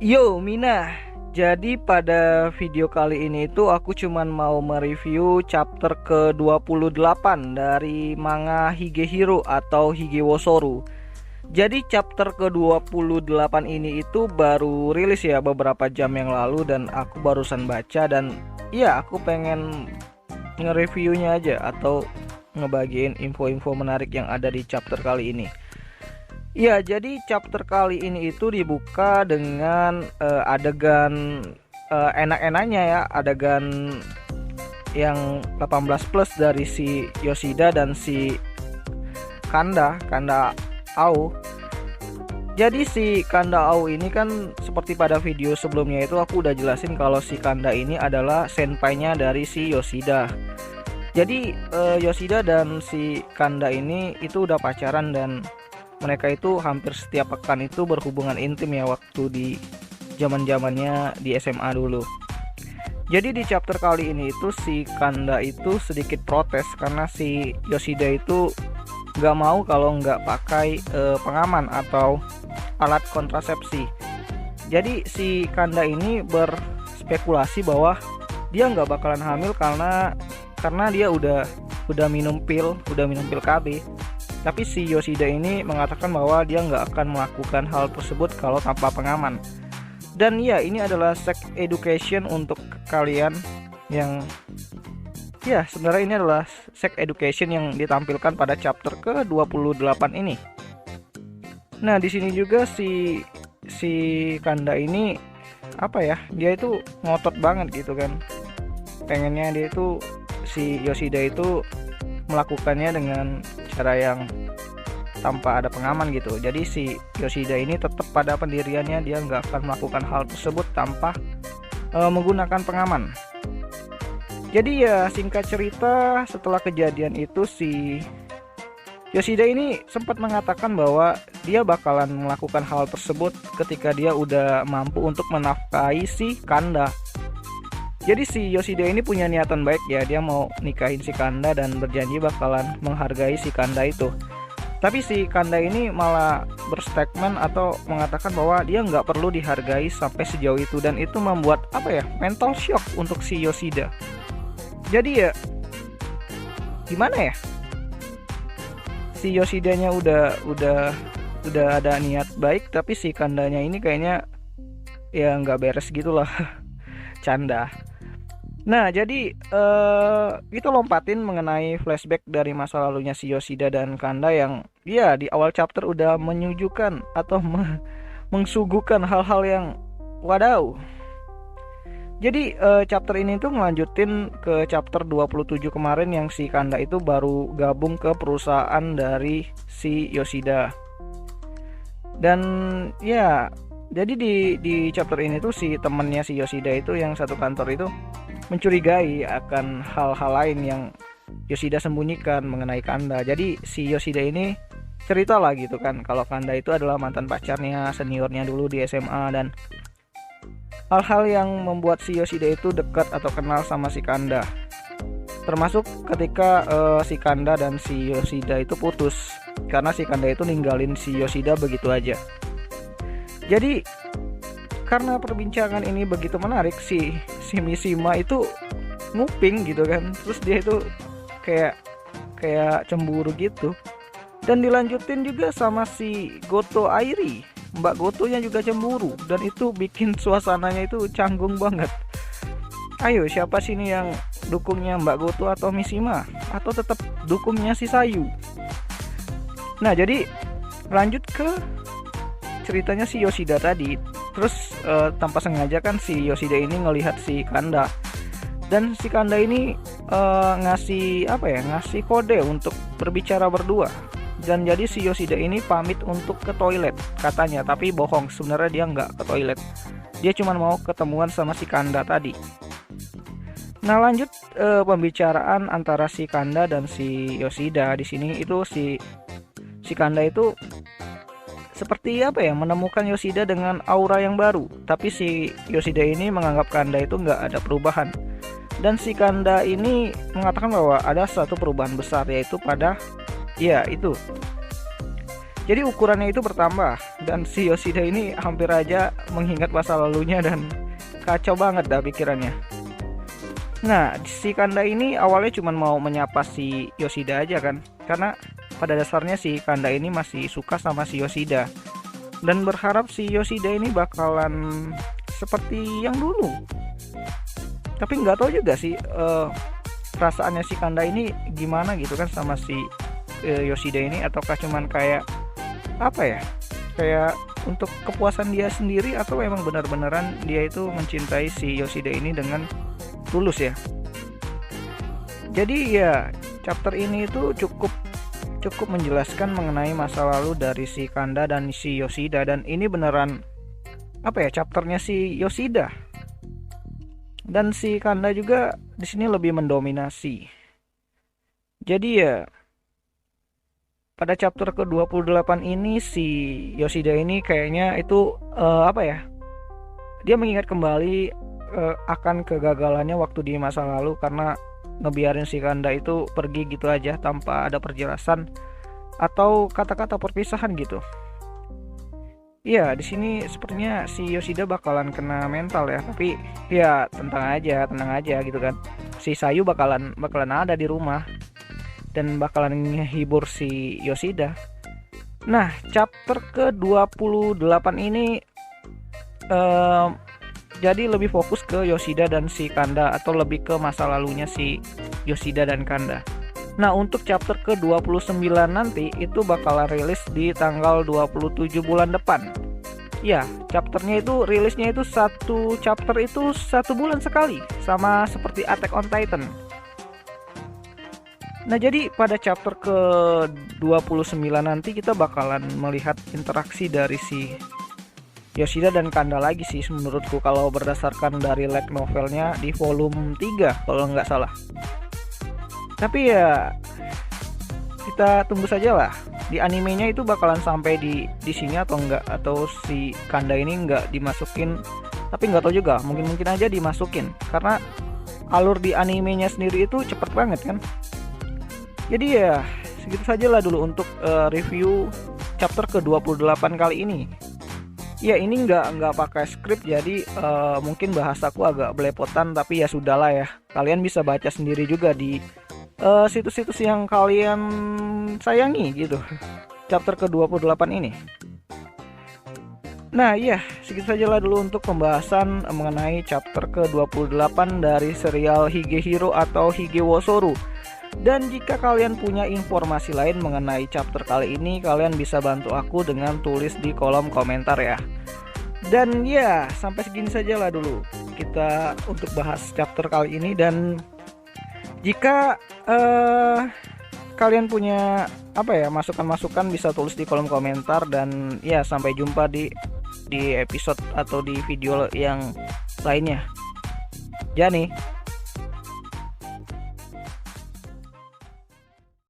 Yo Mina, jadi pada video kali ini itu aku cuman mau mereview chapter ke-28 dari manga Higehiro atau Higewosoru. Jadi chapter ke-28 ini itu baru rilis ya beberapa jam yang lalu dan aku barusan baca dan ya aku pengen nge-reviewnya aja atau ngebagiin info-info menarik yang ada di chapter kali ini. Ya, jadi chapter kali ini itu dibuka dengan adegan enak-enaknya ya, adegan yang 18 plus dari si Yoshida dan si Kanda Ao. Jadi si Kanda Ao ini kan seperti pada video sebelumnya itu aku udah jelasin kalau si Kanda ini adalah senpainya dari si Yoshida. Jadi Yoshida dan si Kanda ini itu udah pacaran dan mereka itu hampir setiap pekan itu berhubungan intim ya waktu di zaman-zamannya di SMA dulu. Jadi di chapter kali ini itu si Kanda itu sedikit protes karena si Yoshida itu nggak mau kalau nggak pakai pengaman atau alat kontrasepsi. Jadi si Kanda ini berspekulasi bahwa dia nggak bakalan hamil karena dia udah minum pil KB. Tapi si Yoshida ini mengatakan bahwa dia nggak akan melakukan hal tersebut kalau tanpa pengaman. Dan ya, ini adalah sex education untuk kalian yang ya sebenarnya ini adalah sex education yang ditampilkan pada chapter ke-28 ini. Nah, di sini juga si Kanda ini apa ya? Dia itu ngotot banget gitu kan. Pengennya dia itu si Yoshida itu melakukannya dengan cara yang tanpa ada pengaman gitu. Jadi si Yoshida ini tetap pada pendiriannya, dia nggak akan melakukan hal tersebut tanpa menggunakan pengaman. Jadi ya singkat cerita, setelah kejadian itu si Yoshida ini sempat mengatakan bahwa dia bakalan melakukan hal tersebut ketika dia udah mampu untuk menafkahi si Kanda. Jadi si Yoshida ini punya niatan baik ya, dia mau nikahin si Kanda dan berjanji bakalan menghargai si Kanda itu. Tapi si Kanda ini malah berstatement atau mengatakan bahwa dia nggak perlu dihargai sampai sejauh itu, dan itu membuat mental shock untuk si Yoshida. Jadi ya gimana ya, si Yoshidanya udah ada niat baik, tapi si Kandanya ini kayaknya ya nggak beres gitulah. Canda. Nah, jadi kita lompatin mengenai flashback dari masa lalunya si Yoshida dan Kanda yang ya di awal chapter udah menyuguhkan atau mengsuguhkan hal-hal yang wadaw. Jadi chapter ini tuh ngelanjutin ke chapter 27 kemarin yang si Kanda itu baru gabung ke perusahaan dari si Yoshida. Dan ya, jadi di chapter ini tuh si temennya si Yoshida itu yang satu kantor itu mencurigai akan hal-hal lain yang Yoshida sembunyikan mengenai Kanda. Jadi si Yoshida ini cerita lah gitu kan kalau Kanda itu adalah mantan pacarnya, seniornya dulu di SMA, dan hal-hal yang membuat si Yoshida itu dekat atau kenal sama si Kanda. Termasuk ketika si Kanda dan si Yoshida itu putus karena si Kanda itu ninggalin si Yoshida begitu aja. Jadi karena perbincangan ini begitu menarik, si Mishima itu nguping gitu kan, terus dia itu kayak cemburu gitu. Dan dilanjutin juga sama si Goto Airi, Mbak Gotonya juga cemburu, dan itu bikin suasananya itu canggung banget. Ayo, siapa sih nih yang dukungnya Mbak Goto atau Mishima, atau tetap dukungnya si Sayu? Nah, jadi lanjut ke ceritanya si Yoshida tadi. Terus tanpa sengaja kan si Yoshida ini ngelihat si Kanda, dan si Kanda ini ngasih kode untuk berbicara berdua. Dan jadi si Yoshida ini pamit untuk ke toilet katanya, tapi bohong, sebenarnya dia nggak ke toilet, dia cuma mau ketemuan sama si Kanda tadi. Nah, lanjut pembicaraan antara si Kanda dan si Yoshida. Di sini itu si Kanda itu seperti menemukan Yoshida dengan aura yang baru, tapi si Yoshida ini menganggap Kanda itu nggak ada perubahan, dan si Kanda ini mengatakan bahwa ada satu perubahan besar, yaitu pada ya itu Jadi ukurannya itu bertambah, dan si Yoshida ini hampir aja mengingat masa lalunya dan kacau banget dah pikirannya. Nah, si Kanda ini awalnya cuma mau menyapa si Yoshida aja kan, karena pada dasarnya si Kanda ini masih suka sama si Yoshida dan berharap si Yoshida ini bakalan seperti yang dulu. Tapi nggak tahu juga sih perasaannya si Kanda ini gimana gitu kan sama si Yoshida ini, ataukah cuman kayak apa ya, kayak untuk kepuasan dia sendiri, atau emang benar-benaran dia itu mencintai si Yoshida ini dengan tulus ya. Jadi ya chapter ini itu cukup menjelaskan mengenai masa lalu dari si Kanda dan si Yoshida, dan ini beneran apa ya, chapternya si Yoshida. Dan si Kanda juga di sini lebih mendominasi. Jadi ya pada chapter ke-28 ini si Yoshida ini kayaknya itu apa ya? Dia mengingat kembali akan kegagalannya waktu di masa lalu karena ngebiarin si Kanda itu pergi gitu aja tanpa ada perjelasan atau kata-kata perpisahan gitu. Iya, di sini sepertinya si Yoshida bakalan kena mental ya, tapi ya tenang aja gitu kan. Si Sayu bakalan ada di rumah dan bakalan menghibur si Yoshida. Nah, chapter ke-28 ini jadi lebih fokus ke Yoshida dan si Kanda, atau lebih ke masa lalunya si Yoshida dan Kanda. Nah, untuk chapter ke-29 nanti itu bakalan rilis di tanggal 27 bulan depan. Ya, chapternya itu rilisnya itu satu chapter itu 1 bulan sekali, sama seperti Attack on Titan. Nah, jadi pada chapter ke-29 nanti kita bakalan melihat interaksi dari si Yoshida dan Kanda lagi sih menurutku, kalau berdasarkan dari light novelnya di volume 3 kalau nggak salah. Tapi ya kita tunggu saja lah, di animenya itu bakalan sampai di sini atau enggak, atau si Kanda ini enggak dimasukin. Tapi nggak tahu juga, mungkin aja dimasukin karena alur di animenya sendiri itu cepet banget kan. Jadi ya segitu saja lah dulu untuk review chapter ke-28 kali ini. Ya ini nggak pakai skrip, jadi mungkin bahasaku agak belepotan, tapi ya sudahlah ya. Kalian bisa baca sendiri juga di situs-situs yang kalian sayangi gitu. Chapter ke-28 ini. Nah iya, segitu saja lah dulu untuk pembahasan mengenai chapter ke-28 dari serial Higehiro atau Higewosoru. Dan jika kalian punya informasi lain mengenai chapter kali ini, kalian bisa bantu aku dengan tulis di kolom komentar ya. Dan ya, sampai segini saja lah dulu kita untuk bahas chapter kali ini. Dan jika kalian punya apa ya, masukan-masukan, bisa tulis di kolom komentar. Dan ya, sampai jumpa di episode atau di video yang lainnya. Jani.